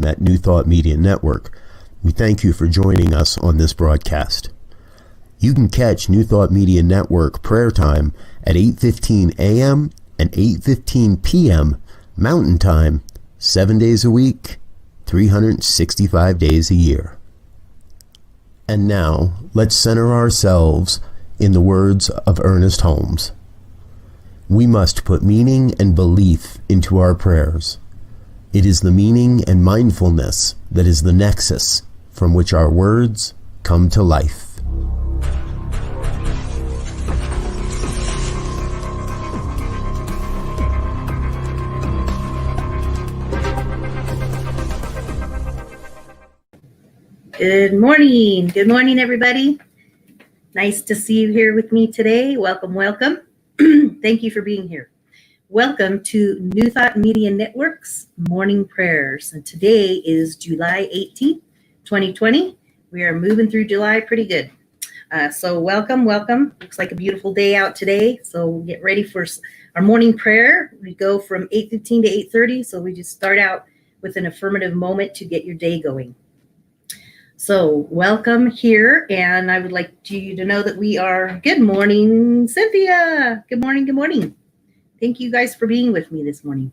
team at New Thought Media Network, we thank you for joining us on this broadcast. You can catch New Thought Media Network prayer time at 8:15 a.m. and 8:15 p.m. Mountain Time, 7 days a week, 365 days a year. And now, let's center ourselves in the words of Ernest Holmes. We must put meaning and belief into our prayers. It is the meaning and mindfulness that is the nexus from which our words come to life. Good morning. Good morning, everybody. Nice to see you here with me today. Welcome, welcome. Thank you for being here. Welcome to New Thought Media Network's Morning Prayers. And today is July 18th, 2020. We are moving through July pretty good. So welcome, welcome. Looks like a beautiful day out today. So we'll get ready for our morning prayer. We go from 8:15 to 8:30. So we just start out with an affirmative moment to get your day going. So welcome here, and I would like you to know that we are, good morning, Cynthia. Good morning, good morning. Thank you guys for being with me this morning.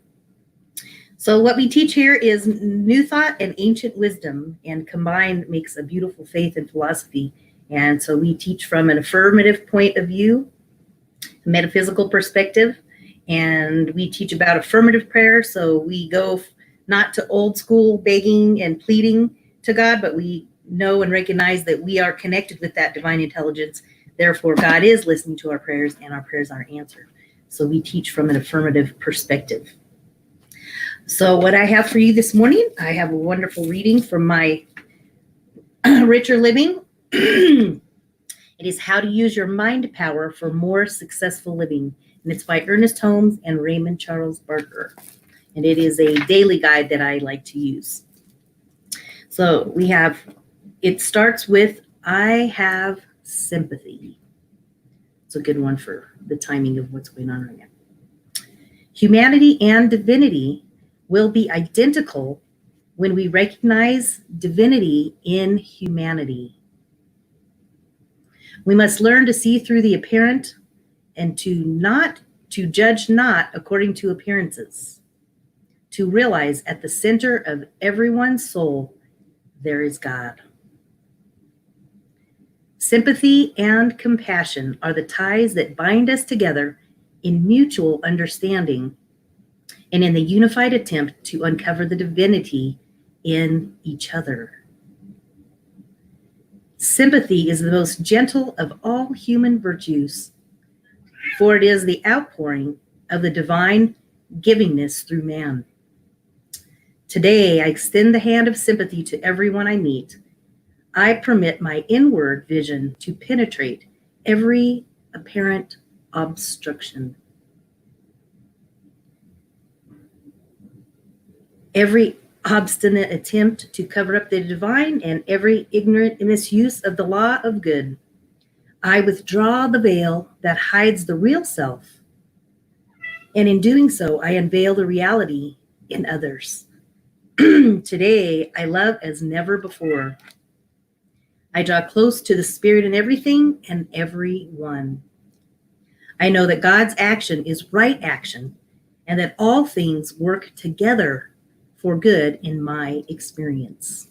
So what we teach here is new thought and ancient wisdom, and combined makes a beautiful faith and philosophy. And so we teach from an affirmative point of view, a metaphysical perspective, and we teach about affirmative prayer. So we go not to old school begging and pleading to God, but we know and recognize that we are connected with that divine intelligence. Therefore, God is listening to our prayers and our prayers are answered. So we teach from an affirmative perspective. So what I have for you this morning, I have a wonderful reading from my Richer Living. It is How to Use Your Mind Power for More Successful Living. And it's by Ernest Holmes and Raymond Charles Barker. And it is a daily guide that I like to use. So it starts with, I have sympathy. It's a good one for the timing of what's going on right now. Humanity and divinity will be identical when we recognize divinity in humanity. We must learn to see through the apparent and to judge not according to appearances, to realize at the center of everyone's soul there is God. Sympathy and compassion are the ties that bind us together in mutual understanding and in the unified attempt to uncover the divinity in each other. Sympathy is the most gentle of all human virtues, for it is the outpouring of the divine givingness through man. Today, I extend the hand of sympathy to everyone I meet. I permit my inward vision to penetrate every apparent obstruction, every obstinate attempt to cover up the divine, and every ignorant misuse of the law of good. I withdraw the veil that hides the real self, and in doing so, I unveil the reality in others. Today, I love as never before. I draw close to the Spirit in everything and everyone. I know that God's action is right action, and that all things work together for good in my experience.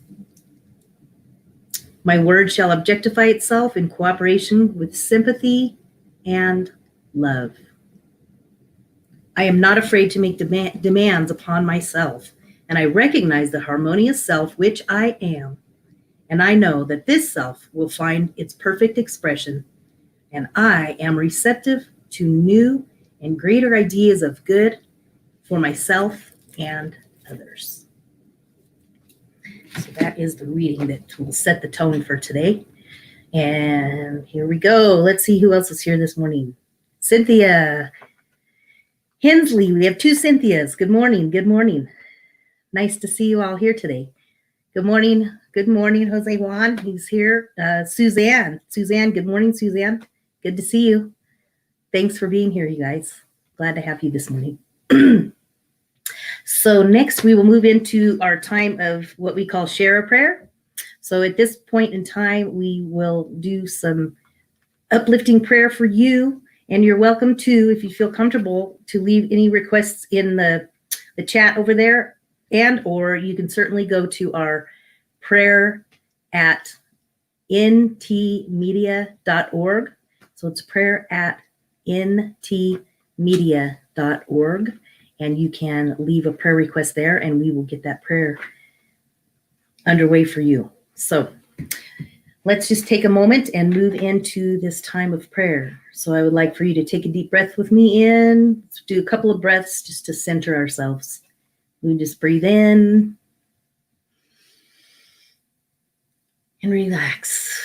My word shall objectify itself in cooperation with sympathy and love. I am not afraid to make demands upon myself, and I recognize the harmonious self which I am. And I know that this self will find its perfect expression, and I am receptive to new and greater ideas of good for myself and others. So that is the reading that will set the tone for today. And here we go. Let's see who else is here this morning. Cynthia Hensley. We have two Cynthias. Good morning. Good morning. Nice to see you all here today. Good morning. Good morning, Jose Juan. He's here. Suzanne. Suzanne, good morning, Suzanne. Good to see you. Thanks for being here, you guys. Glad to have you this morning. So next we will move into our time of what we call share a prayer. So at this point in time, we will do some uplifting prayer for you. And you're welcome to, if you feel comfortable, to leave any requests in the chat over there. And or you can certainly go to our prayer at ntmedia.org. So it's prayer at ntmedia.org. And you can leave a prayer request there, and we will get that prayer underway for you. So let's just take a moment and move into this time of prayer. So I would like for you to take a deep breath with me in. Let's do a couple of breaths just to center ourselves. We just breathe in and relax.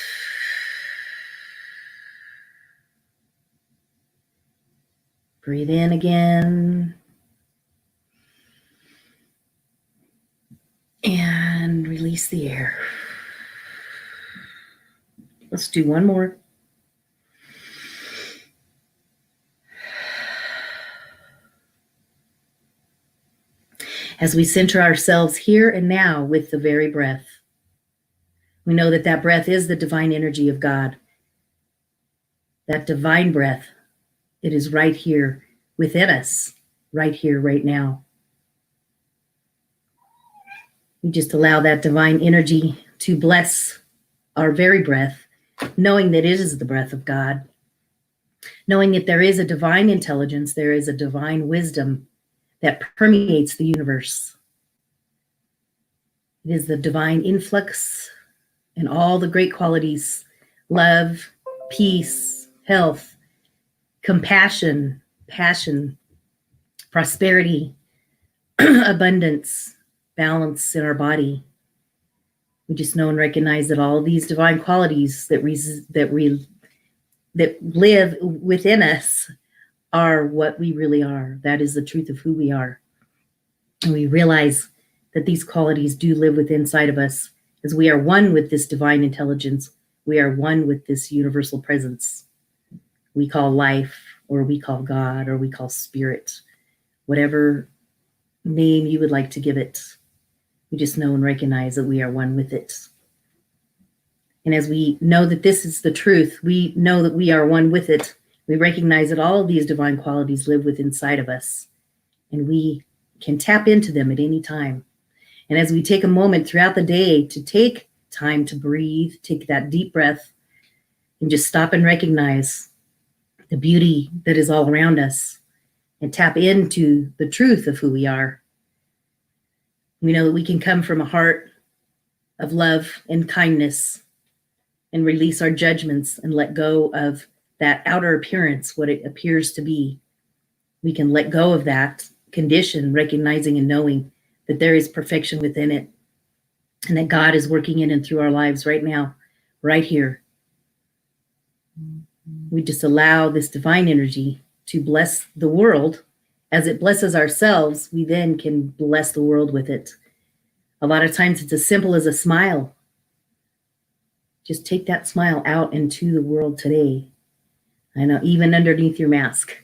Breathe in again. And release the air. Let's do one more. As we center ourselves here and now with the very breath, we know that that breath is the divine energy of God. That divine breath, it is right here within us, right here, right now. We just allow that divine energy to bless our very breath, knowing that it is the breath of God, knowing that there is a divine intelligence, there is a divine wisdom that permeates the universe. It is the divine influx and all the great qualities: love, peace, health, compassion, passion, prosperity, abundance, balance in our body. We just know and recognize that all of these divine qualities that live within us are what we really are. That is the truth of who we are. And we realize that these qualities do live within inside of us, as we are one with this divine intelligence. We are one with this universal presence we call life, or we call God, or we call spirit, whatever name you would like to give it. We just know and recognize that we are one with it. And as we know that this is the truth, we know that we are one with it. We recognize that all of these divine qualities live within inside of us, and we can tap into them at any time. And as we take a moment throughout the day to take time to breathe, take that deep breath, and just stop and recognize the beauty that is all around us, and tap into the truth of who we are. We know that we can come from a heart of love and kindness and release our judgments and let go of that outer appearance, what it appears to be. We can let go of that condition, recognizing and knowing that there is perfection within it, and that God is working in and through our lives right now, right here. We just allow this divine energy to bless the world. As it blesses ourselves, we then can bless the world with it. A lot of times it's as simple as a smile. Just take that smile out into the world today. I know, even underneath your mask.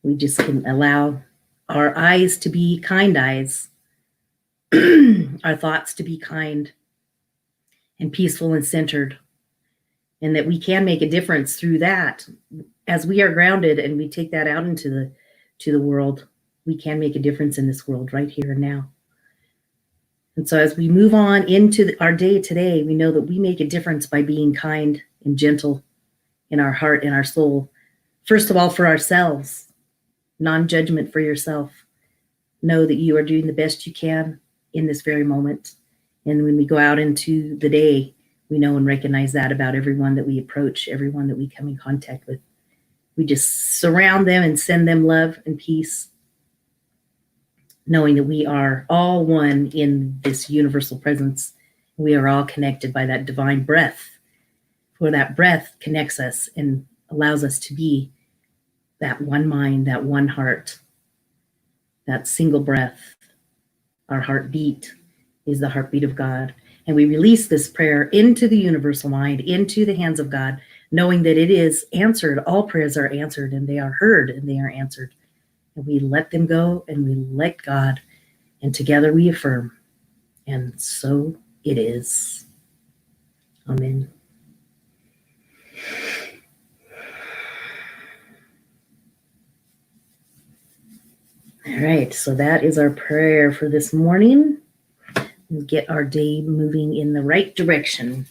We just can allow our eyes to be kind eyes, our thoughts to be kind and peaceful and centered, and that we can make a difference through that. As we are grounded and we take that out into the world, we can make a difference in this world right here and now. And so as we move on into our day today, we know that we make a difference by being kind and gentle in our heart and our soul. First of all, for ourselves, non-judgment for yourself. Know that you are doing the best you can in this very moment. And when we go out into the day, we know and recognize that about everyone that we approach, everyone that we come in contact with. We just surround them and send them love and peace, knowing that we are all one in this universal presence. We are all connected by that divine breath, for that breath connects us and allows us to be that one mind, that one heart, that single breath. Our heartbeat is the heartbeat of God. And we release this prayer into the universal mind, into the hands of God, knowing that it is answered. All prayers are answered, and they are heard, and they are answered. and we let them go, and we let God, and together we affirm. And so it is. Amen. All right, so that is our prayer for this morning. We'll get our day moving in the right direction.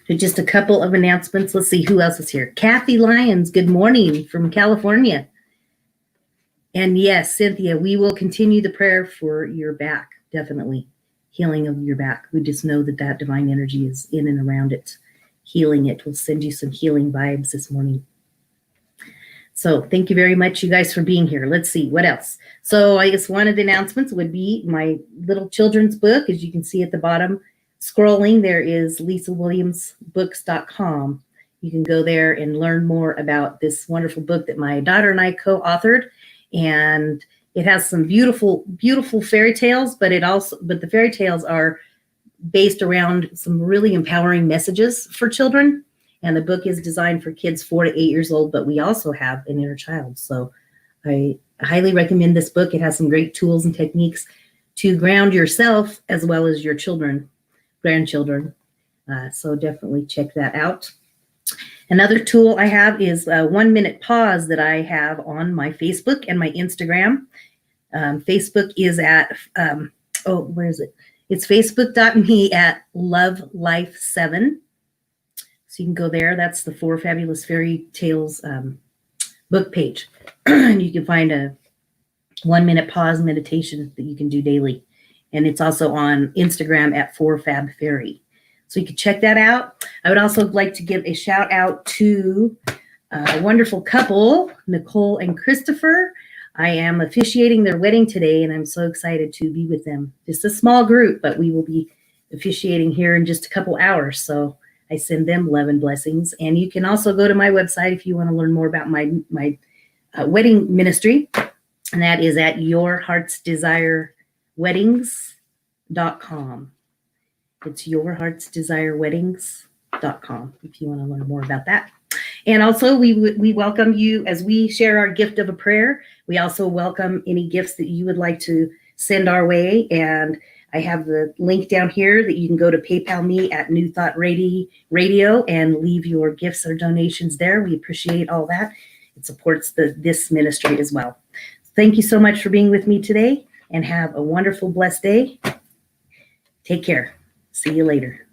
So just a couple of announcements. Let's see who else is here. Kathy Lyons, good morning from California. And yes, Cynthia, we will continue the prayer for your back, definitely. Healing of your back. We just know that that divine energy is in and around it, healing it. We'll send you some healing vibes this morning. So thank you very much, you guys, for being here. Let's see, what else? So I guess one of the announcements would be my little children's book. As you can see at the bottom, scrolling, there is lisawilliamsbooks.com. You can go there and learn more about this wonderful book that my daughter and I co-authored. And it has some beautiful, beautiful fairy tales, but the fairy tales are based around some really empowering messages for children. And the book is designed for kids 4 to 8 years old, but we also have an inner child. So I highly recommend this book. It has some great tools and techniques to ground yourself as well as your children, grandchildren. So definitely check that out. Another tool I have is a 1 minute pause that I have on my Facebook and my Instagram. Facebook is at, where is it? It's facebook.me/lovelife7. So you can go there. That's the 4 Fabulous Fairy Tales book page. And you can find a 1 minute pause meditation that you can do daily. And it's also on Instagram at 4FabFairy. So you can check that out. I would also like to give a shout out to a wonderful couple, Nicole and Christopher. I am officiating their wedding today, and I'm so excited to be with them. Just a small group, but we will be officiating here in just a couple hours. So I send them love and blessings. And you can also go to my website if you want to learn more about my wedding ministry. And that is at yourheartsdesireweddings.com. It's yourheartsdesireweddings.com if you want to learn more about that. And also we welcome you as we share our gift of a prayer. We also welcome any gifts that you would like to send our way. And I have the link down here that you can go to PayPal me at New Thought Radio and leave your gifts or donations there. We appreciate all that. It supports this ministry as well. Thank you so much for being with me today, and have a wonderful, blessed day. Take care. See you later.